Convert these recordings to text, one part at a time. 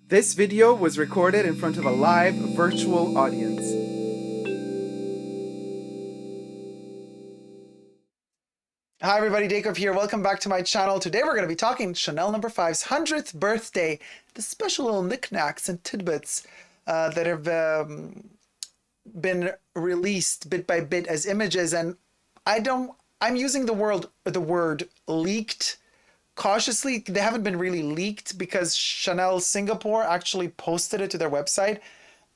This video was recorded in front of a live virtual audience. Hi everybody, Dacob here. Welcome back to my channel. Today we're going to be talking Chanel No. 5's 100th birthday, the special little knickknacks and tidbits that have been released bit by bit as images. And I'm using the word leaked cautiously. They haven't been really leaked because Chanel Singapore actually posted it to their website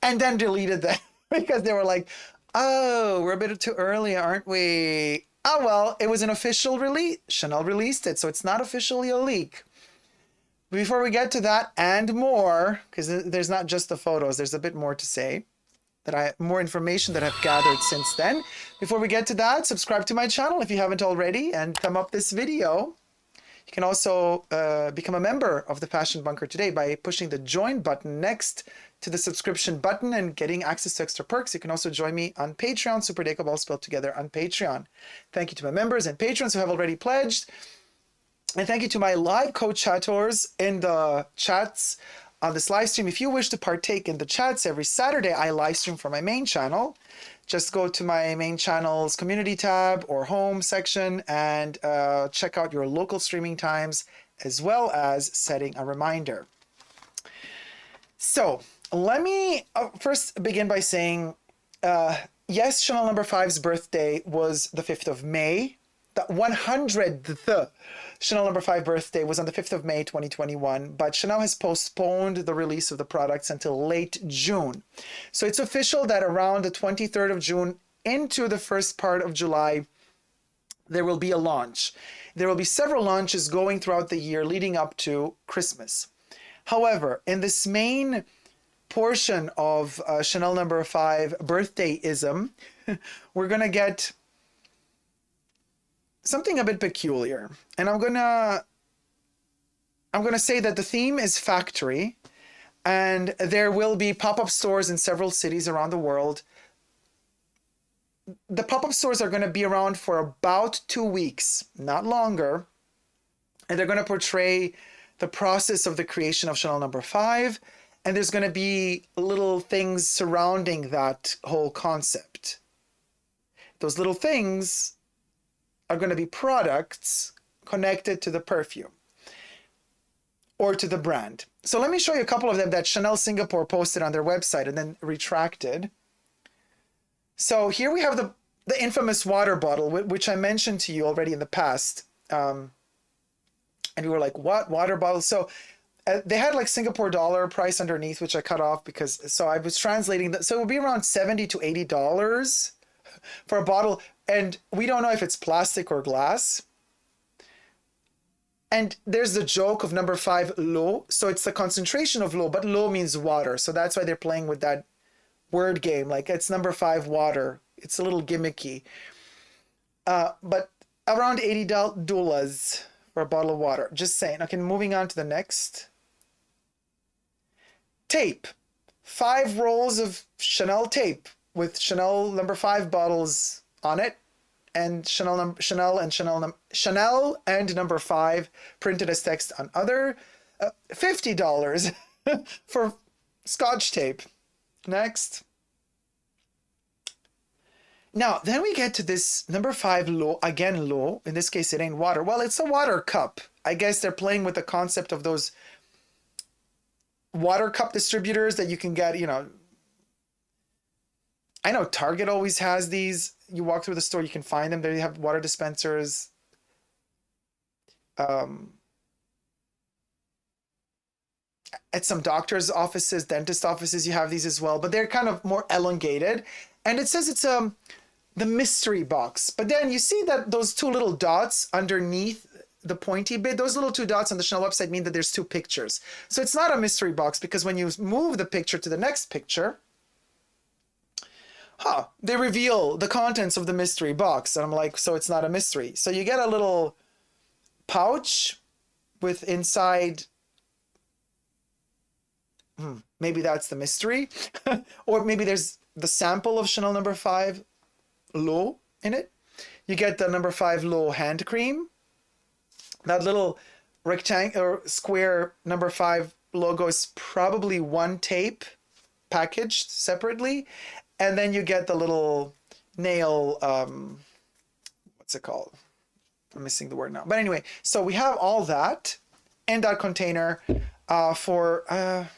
and then deleted them because they were like, oh, we're a bit too early, aren't we? Oh, well, it was an official release. Chanel released it, so it's not officially a leak. Before we get to that and more, because there's not just the photos, there's a bit more to say, more information that I've gathered since then. Before we get to that, subscribe to my channel if you haven't already and thumb up this video. You can also become a member of the Fashion Bunker today by pushing the join button next to the subscription button and getting access to extra perks. You can also join me on Patreon, superdacob all spelled together on Patreon. Thank you to my members and patrons who have already pledged. And thank you to my live co-chatters in the chats on this live stream. If you wish to partake in the chats, every Saturday I live stream from my main channel. Just go to my main channel's community tab or home section and check out your local streaming times, as well as setting a reminder. So let me first begin by saying, yes, Chanel No. 5's birthday was the 5th of May. The 100th Chanel No. 5 birthday was on the 5th of May 2021, but Chanel has postponed the release of the products until late June. So it's official that around the 23rd of June into the first part of July, there will be a launch. There will be several launches going throughout the year leading up to Christmas. However, in this main portion of Chanel No. 5 birthday-ism, we're going to get something a bit peculiar. And I'm gonna say that the theme is factory, and there will be pop-up stores in several cities around the world. The pop-up stores are going to be around for about 2 weeks, not longer. And they're going to portray the process of the creation of Chanel No. 5. And there's going to be little things surrounding that whole concept. Those little things are going to be products connected to the perfume or to the brand. So let me show you a couple of them that Chanel Singapore posted on their website and then retracted. So here we have the infamous water bottle, which I mentioned to you already in the past. And we were like, what? Water bottle? So they had like Singapore dollar price underneath, which I cut off so I was translating that. So it would be around $70 to $80 for a bottle. And we don't know if it's plastic or glass. And there's the joke of No. 5 l'eau. So it's the concentration of l'eau, but l'eau means water. So that's why they're playing with that word game. Like it's No. 5 water. It's a little gimmicky. But around $80 for a bottle of water. Just saying. Okay, moving on to the next. Tape. 5 rolls of Chanel tape with Chanel No. 5 bottles on it, and Chanel and No. 5 printed as text on other. $50 for Scotch tape. Next. Now, then we get to this No. 5 l'eau, again l'eau. In this case, it ain't water. Well, it's a water cup. I guess they're playing with the concept of those water cup distributors that you can get, I know Target always has these. You walk through the store, you can find them. They have water dispensers. At some doctor's offices, dentist offices, you have these as well. But they're kind of more elongated. And it says it's the mystery box. But then you see that those 2 little dots underneath the pointy bit, those little 2 dots on the Chanel website mean that there's 2 pictures. So it's not a mystery box because when you move the picture to the next picture, they reveal the contents of the mystery box. And I'm like, so it's not a mystery. So you get a little pouch with inside, maybe that's the mystery. Or maybe there's the sample of Chanel No. 5 l'eau in it. You get the No. 5 l'eau hand cream. That little rectangle or square No. 5 logo is probably one tape packaged separately. And then you get the little nail, what's it called? I'm missing the word now. But anyway, so we have all that in that container for $80,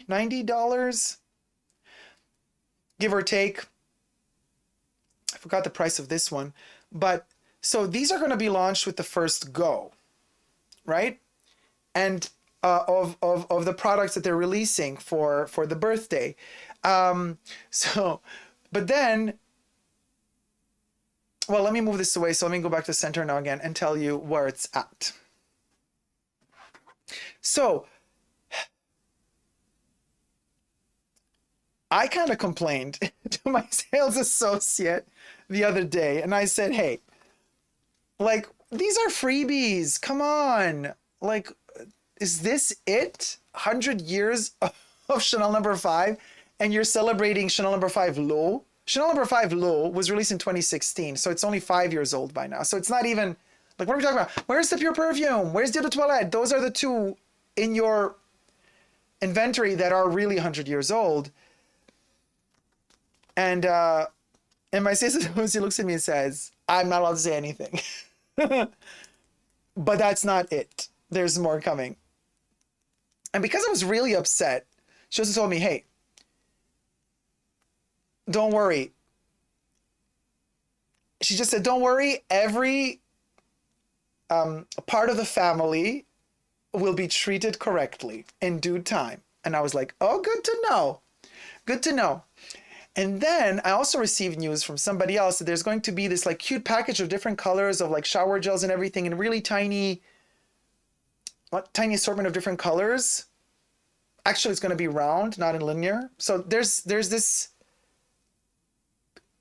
$90, give or take. I forgot the price of this one. But so these are going to be launched with the first go, right? And of the products that they're releasing for the birthday. But then, well, let me move this away. So let me go back to center now again and tell you where it's at. So I kind of complained to my sales associate the other day, and I said, hey, like, these are freebies. Come on. Like, is this it? 100 years of Chanel No. 5, and you're celebrating Chanel No. 5 Low? Chanel No. 5 Low was released in 2016, so it's only 5 years old by now. So it's not even, like, what are we talking about? Where's the Pure Perfume? Where's the Eau de Toilette? Those are the two in your inventory that are really 100 years old. And my sister, she looks at me and says, I'm not allowed to say anything. But that's not it. There's more coming. And because I was really upset, she also told me, hey, don't worry. She just said, don't worry. Every part of the family will be treated correctly in due time. And I was like, oh, good to know. Good to know. And then I also received news from somebody else that there's going to be this like cute package of different colors of like shower gels and everything in really tiny assortment of different colors. Actually, it's going to be round, not in linear. So there's this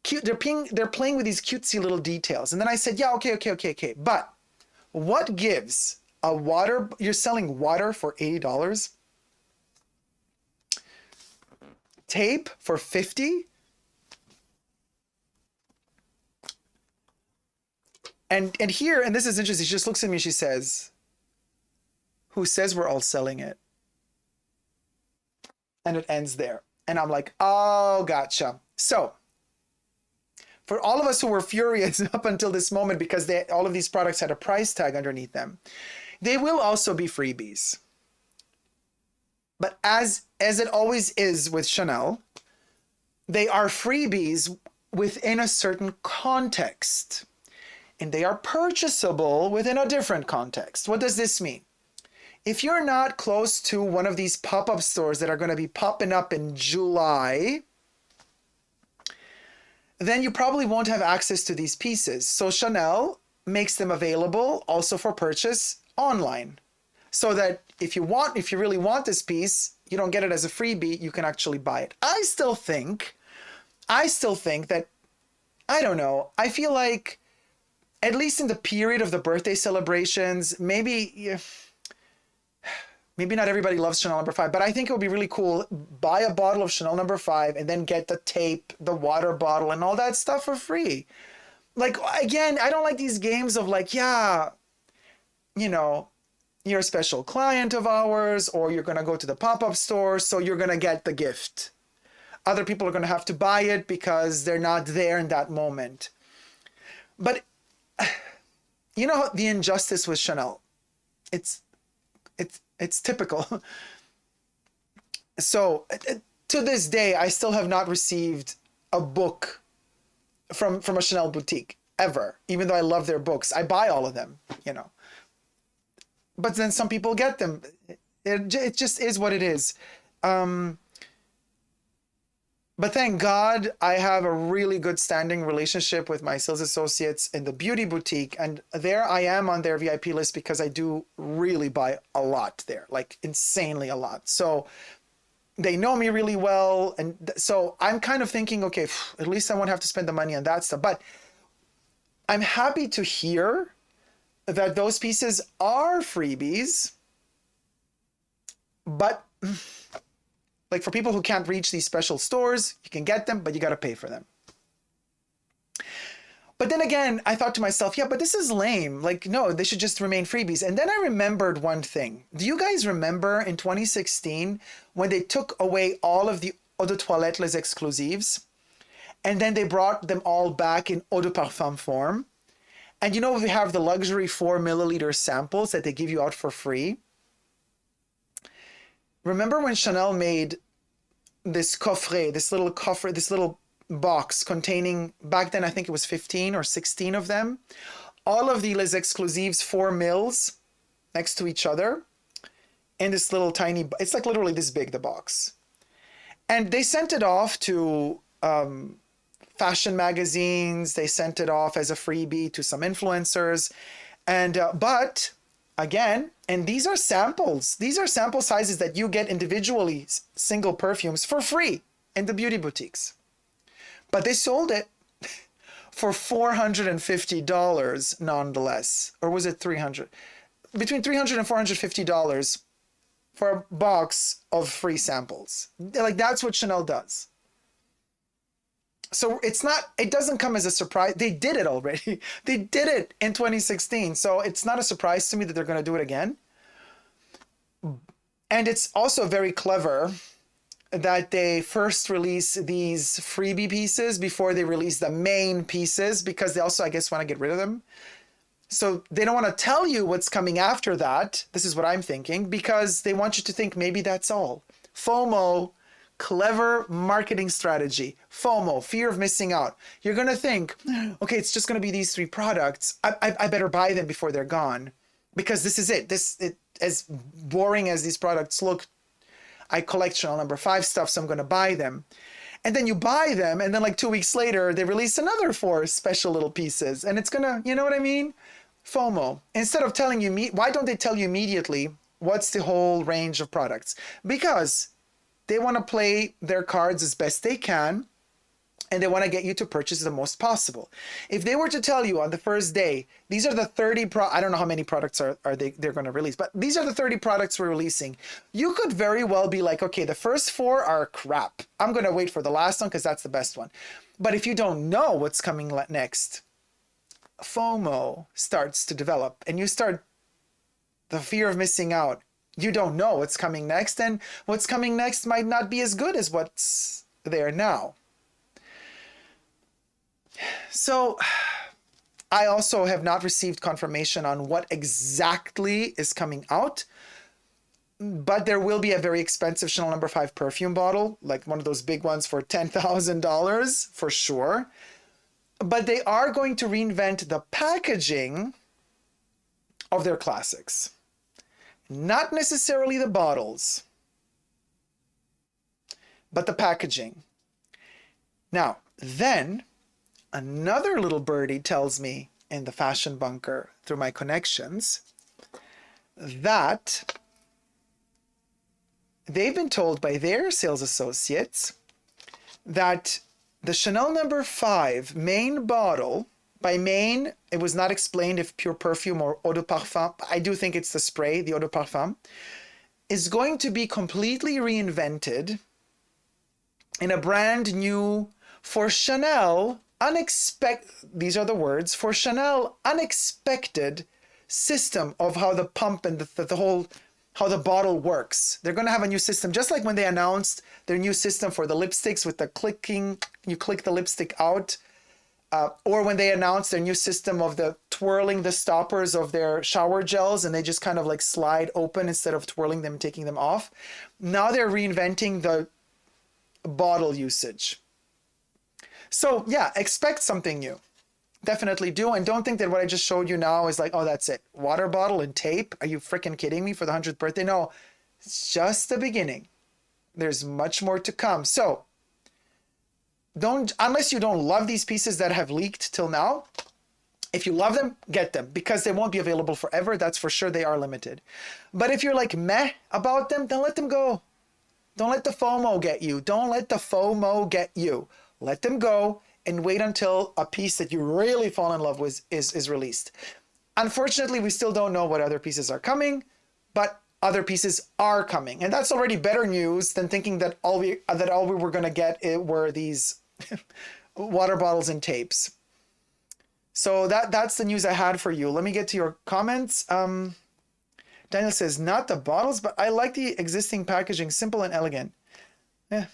cute, they're playing with these cutesy little details. And then I said, yeah, okay. But what gives a water, you're selling water for $80? Tape for $50? And here, and this is interesting, she just looks at me and she says, who says we're all selling it? And it ends there. And I'm like, oh, gotcha. So for all of us who were furious up until this moment because all of these products had a price tag underneath them, they will also be freebies. But as it always is with Chanel, they are freebies within a certain context. And they are purchasable within a different context. What does this mean? If you're not close to one of these pop-up stores that are going to be popping up in July, then you probably won't have access to these pieces. So Chanel makes them available also for purchase online. So that if you really want this piece, you don't get it as a freebie, you can actually buy it. I still think that, I don't know, I feel like at least in the period of the birthday celebrations, maybe not everybody loves Chanel No. 5, but I think it would be really cool. Buy a bottle of Chanel No. 5 and then get the tape, the water bottle, and all that stuff for free. Like, again, I don't like these games of like, yeah, you know, you're a special client of ours, or you're going to go to the pop-up store, so you're going to get the gift. Other people are going to have to buy it because they're not there in that moment. But you know the injustice with Chanel. It's typical. So to this day, I still have not received a book from a Chanel boutique ever, even though I love their books. I buy all of them, you know. But then some people get them. It just is what it is. But thank God I have a really good standing relationship with my sales associates in the beauty boutique. And there I am on their VIP list because I do really buy a lot there, like insanely a lot. So they know me really well. And so I'm kind of thinking, okay, at least I won't have to spend the money on that stuff. But I'm happy to hear that those pieces are freebies, but like for people who can't reach these special stores, you can get them, but you got to pay for them. But then again, I thought to myself, yeah, but this is lame. Like, no, they should just remain freebies. And then I remembered one thing. Do you guys remember in 2016 when they took away all of the Eau de Toilette Les Exclusifs? And then they brought them all back in Eau de Parfum form. And you know, we have the luxury 4 milliliter samples that they give you out for free. Remember when Chanel made this coffret, this little box containing, back then I think it was 15 or 16 of them, all of the Les Exclusifs 4 mils next to each other in this little tiny, it's like literally this big, the box. And they sent it off to fashion magazines, they sent it off as a freebie to some influencers. And but again, and these are samples sample sizes that you get individually, single perfumes for free in the beauty boutiques. But they sold it for $450 nonetheless. Or was it $300? Between $300 and $450 for a box of free samples. Like, that's what Chanel does. So it doesn't come as a surprise. They did it already. They did it in 2016. So it's not a surprise to me that they're going to do it again. And it's also very clever that they first release these freebie pieces before they release the main pieces, because they also, I guess, want to get rid of them. So they don't want to tell you what's coming after that. This is what I'm thinking, because they want you to think maybe that's all. FOMO, clever marketing strategy. FOMO, fear of missing out. You're going to think, okay, it's just going to be these 3 products. I better buy them before they're gone, because this is it. As boring as these products look, I collect Chanel No. 5 stuff, so I'm going to buy them. And then you buy them, and then like 2 weeks later, they release another 4 special little pieces. And it's going to, you know what I mean? FOMO. Instead of telling you, why don't they tell you immediately what's the whole range of products? Because they want to play their cards as best they can, and they want to get you to purchase the most possible. If they were to tell you on the first day, these are the 30 I don't know how many products they're going to release, but these are the 30 products we're releasing. You could very well be like, okay, the first 4 are crap. I'm going to wait for the last one because that's the best one. But if you don't know what's coming next, FOMO starts to develop, and you start the fear of missing out. You don't know what's coming next, and what's coming next might not be as good as what's there now. So I also have not received confirmation on what exactly is coming out, but there will be a very expensive Chanel No. 5 perfume bottle, like one of those big ones for $10,000 for sure. But they are going to reinvent the packaging of their classics. Not necessarily the bottles, but the packaging. Now, then another little birdie tells me in the fashion bunker through my connections that they've been told by their sales associates that the Chanel No. 5 main bottle, by main, it was not explained if pure perfume or eau de parfum, I do think it's the spray, the eau de parfum, is going to be completely reinvented in a brand new, for Chanel, these are the words, for Chanel, unexpected system of how the pump and the whole, how the bottle works. They're going to have a new system, just like when they announced their new system for the lipsticks with the clicking, you click the lipstick out, or when they announced their new system of the twirling the stoppers of their shower gels and they just kind of like slide open instead of twirling them and taking them off. Now they're reinventing the bottle usage. So yeah, expect something new. Definitely do. And don't think that what I just showed you now is like, oh, that's it. Water bottle and tape. Are you freaking kidding me for the 100th birthday? No, it's just the beginning. There's much more to come. So unless you don't love these pieces that have leaked till now, if you love them, get them, because they won't be available forever. That's for sure. They are limited. But if you're like meh about them, then let them go. Don't let the FOMO get you. Don't let the FOMO get you. Let them go and wait until a piece that you really fall in love with is released. Unfortunately, we still don't know what other pieces are coming, but other pieces are coming. And that's already better news than thinking that all we were going to get were these water bottles and tapes. So that's the news I had for you. Let me get to your comments. Daniel says, not the bottles, but I like the existing packaging, simple and elegant. Yeah.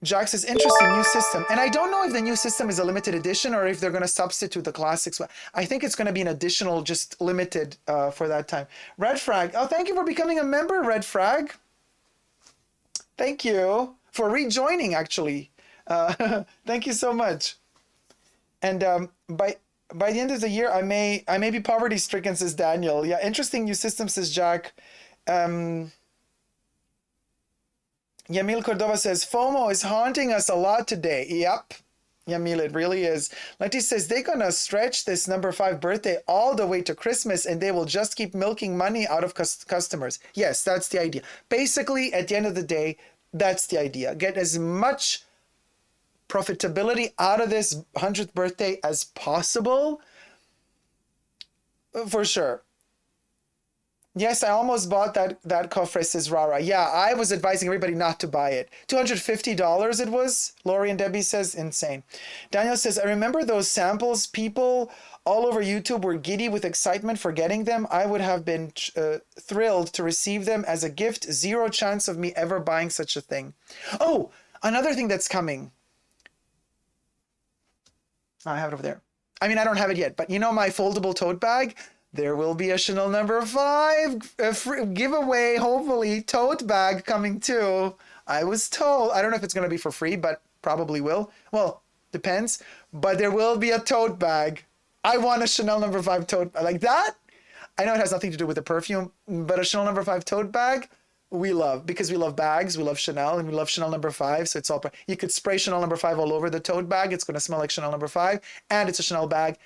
Jack says, interesting new system. And I don't know if the new system is a limited edition or if they're going to substitute the classics. I think it's going to be an additional, just limited for that time. Red Frag. Oh, thank you for becoming a member, Red Frag. Thank you for rejoining, actually. Thank you so much. And by the end of the year, I may be poverty stricken, says Daniel. Yeah, interesting new system, says Jack. Yamil Cordova says, FOMO is haunting us a lot today. Yep, Yamil, it really is. Letty says, they're going to stretch this number 5 birthday all the way to Christmas and they will just keep milking money out of customers. Yes, that's the idea. Basically, at the end of the day, that's the idea. Get as much profitability out of this 100th birthday as possible. For sure. Yes, I almost bought that cofre, says Rara. Yeah, I was advising everybody not to buy it. $250 it was. Lori and Debbie says, insane. Daniel says, I remember those samples. People all over YouTube were giddy with excitement for getting them. I would have been thrilled to receive them as a gift. Zero chance of me ever buying such a thing. Oh, another thing that's coming. I have it over there. I mean, I don't have it yet, but you know my foldable tote bag? There will be a Chanel number 5 giveaway, hopefully, tote bag coming too. I was told. I don't know if it's going to be for free, but probably will. Well, depends. But there will be a tote bag. I want a Chanel number 5 tote bag. Like that? I know it has nothing to do with the perfume, but a Chanel number 5 tote bag, we love. Because we love bags, we love Chanel, and we love Chanel number 5. So it's all... You could spray Chanel number 5 all over the tote bag. It's going to smell like Chanel number 5. And it's a Chanel bag.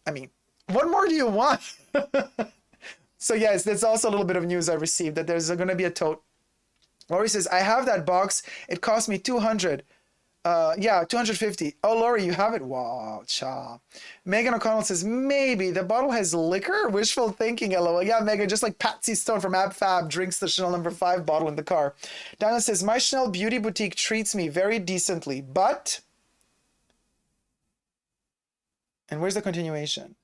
I mean... what more do you want? So yes, that's also a little bit of news I received that there's going to be a tote. Lori says, I have that box. It cost me 200. Yeah, 250. Oh, Lori, you have it? Wow, cha. Megan O'Connell says, maybe the bottle has liquor? Wishful thinking, LOL. Yeah, Megan, just like Patsy Stone from Ab Fab drinks the Chanel number 5 bottle in the car. Daniel says, my Chanel beauty boutique treats me very decently, but... And where's the continuation?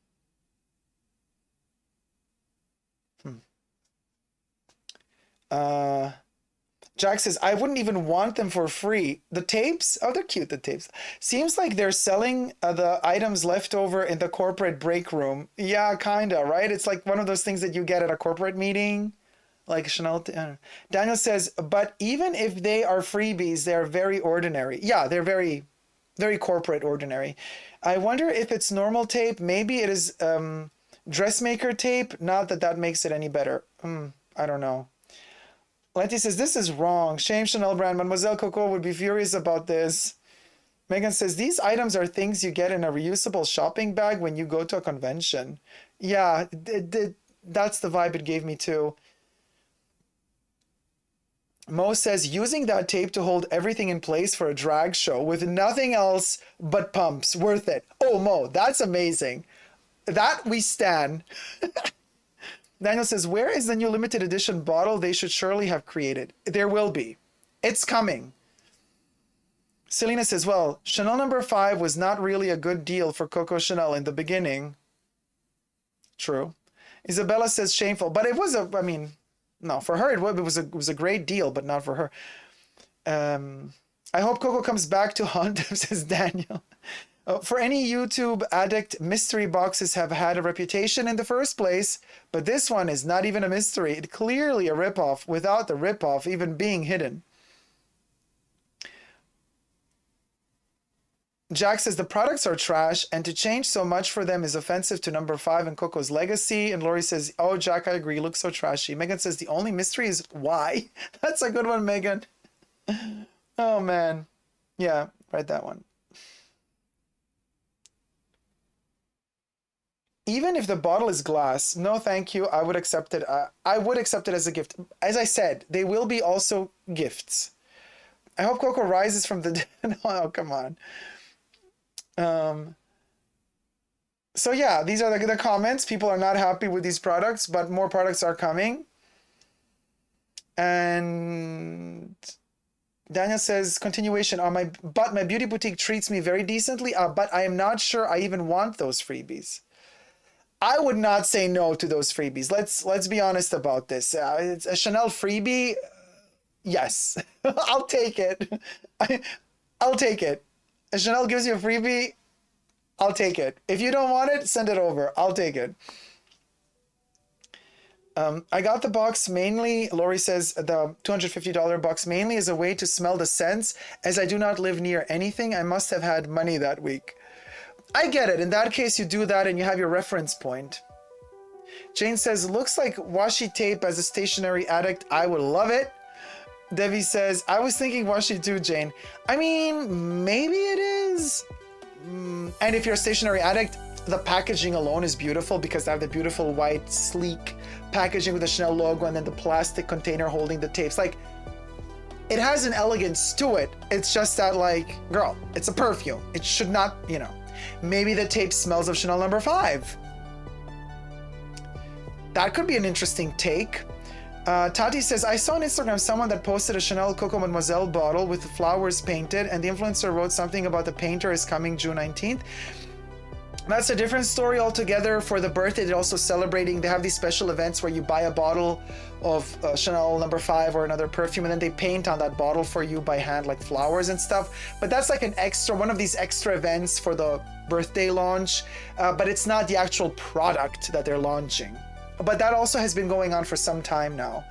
Jack says, I wouldn't even want them for free. The tapes? Oh, they're cute, the tapes. Seems like they're selling the items left over in the corporate break room. Yeah, kinda, right? It's like one of those things that you get at a corporate meeting. Like Chanel. Daniel says, but even if they are freebies, they're very ordinary. Yeah, they're very, very corporate ordinary. I wonder if it's normal tape. Maybe it is dressmaker tape. Not that that makes it any better. I don't know. Letty says, this is wrong. Shame Chanel brand. Mademoiselle Coco would be furious about this. Megan says, these items are things you get in a reusable shopping bag when you go to a convention. Yeah, that's the vibe it gave me too. Mo says, using that tape to hold everything in place for a drag show with nothing else but pumps. Worth it. Oh, Mo, that's amazing. That we stan. Daniel says, where is the new limited edition bottle they should surely have created? There will be. It's coming. Selena says, well, Chanel number 5 was not really a good deal for Coco Chanel in the beginning. True. Isabella says, shameful. But it was I mean, no, for her, it was a great deal, but not for her. I hope Coco comes back to haunt him, says Daniel. For any YouTube addict, mystery boxes have had a reputation in the first place, but this one is not even a mystery. It's clearly a ripoff without the ripoff even being hidden. Jack says the products are trash and to change so much for them is offensive to number 5 and Coco's legacy. And Lori says, oh, Jack, I agree. Looks so trashy. Megan says the only mystery is why. That's a good one, Megan. Oh, man. Yeah, write that one. Even if the bottle is glass, no thank you, I would accept it. I would accept it as a gift. As I said, they will be also gifts. I hope Coco rises from the dead. Oh, come on. So yeah, these are the comments. People are not happy with these products, but more products are coming. And Daniel says, continuation on my beauty boutique treats me very decently, but I am not sure I even want those freebies. I would not say no to those freebies. Let's be honest about this. It's a Chanel freebie. Yes, I'll take it. I'll take it. If Chanel gives you a freebie, I'll take it. If you don't want it, send it over. I'll take it. I got the box mainly, Lori says, the $250 box mainly as a way to smell the scents, as I do not live near anything. I must have had money that week. I get it. In that case, you do that and you have your reference point. Jane says, looks like washi tape as a stationery addict. I would love it. Debbie says, I was thinking washi too, Jane. I mean, maybe it is. And if you're a stationery addict, the packaging alone is beautiful because they have the beautiful white, sleek packaging with the Chanel logo and then the plastic container holding the tapes. Like, it has an elegance to it. It's just that, like, girl, it's a perfume. It should not, you know. Maybe the tape smells of Chanel No. 5. That could be an interesting take. Tati says, I saw on Instagram someone that posted a Chanel Coco Mademoiselle bottle with the flowers painted, and the influencer wrote something about the painter is coming June 19th. That's a different story altogether. For the birthday, they're also celebrating. They have these special events where you buy a bottle of Chanel No. 5 or another perfume, and then they paint on that bottle for you by hand, like flowers and stuff. But that's like an extra, one of these extra events for the birthday launch. But it's not the actual product that they're launching. But that also has been going on for some time now.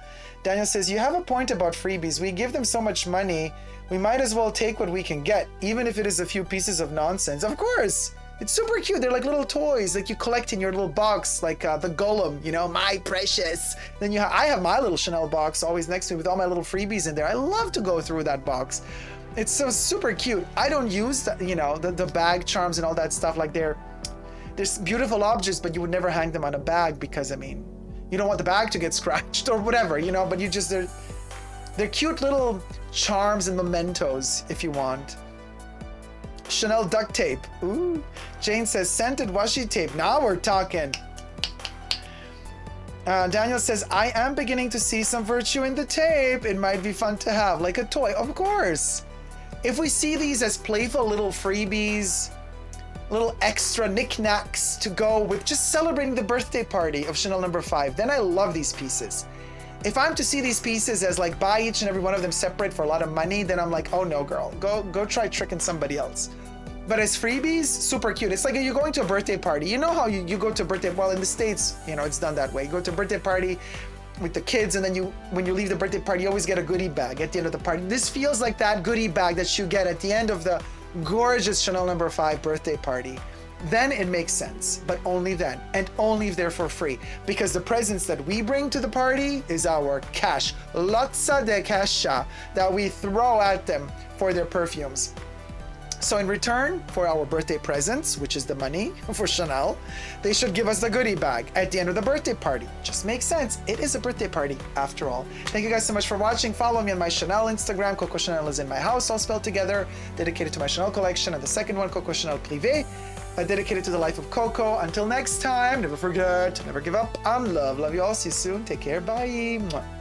Daniel says, you have a point about freebies. We give them so much money, we might as well take what we can get, even if it is a few pieces of nonsense. Of course. It's super cute. They're like little toys, like you collect in your little box, like the Golem, you know, my precious. Then I have my little Chanel box always next to me with all my little freebies in there. I love to go through that box. It's so super cute. I don't use, you know, the bag charms and all that stuff. Like they're beautiful objects, but you would never hang them on a bag because, I mean, you don't want the bag to get scratched or whatever, you know, but you just, they're cute little charms and mementos if you want. Chanel duct tape. Ooh. Jane says scented washi tape. Now we're talking. Daniel says, I am beginning to see some virtue in the tape. It might be fun to have, like a toy. Of course. If we see these as playful little freebies, little extra knickknacks to go with just celebrating the birthday party of Chanel No. 5, then I love these pieces. If I'm to see these pieces as like buy each and every one of them separate for a lot of money, then I'm like, oh no, girl, go try tricking somebody else. But as freebies, super cute. It's like you're going to a birthday party. You know how you go to a birthday, well, in the States, you know, it's done that way. You go to a birthday party with the kids, and then when you leave the birthday party, you always get a goodie bag at the end of the party. This feels like that goodie bag that you get at the end of the gorgeous Chanel No. 5 birthday party. Then it makes sense, but only then, and only if they're for free, because the presents that we bring to the party is our cash, lotsa de casha, that we throw at them for their perfumes. So in return for our birthday presents, which is the money for Chanel, they should give us the goodie bag at the end of the birthday party. Just makes sense. It is a birthday party after all. Thank you guys so much for watching. Follow me on my Chanel Instagram. Coco Chanel is in my house, all spelled together, dedicated to my Chanel collection. And the second one, Coco Chanel Privé, dedicated to the life of Coco. Until next time, never forget to never give up on love. Love you all. See you soon. Take care. Bye. Mwah.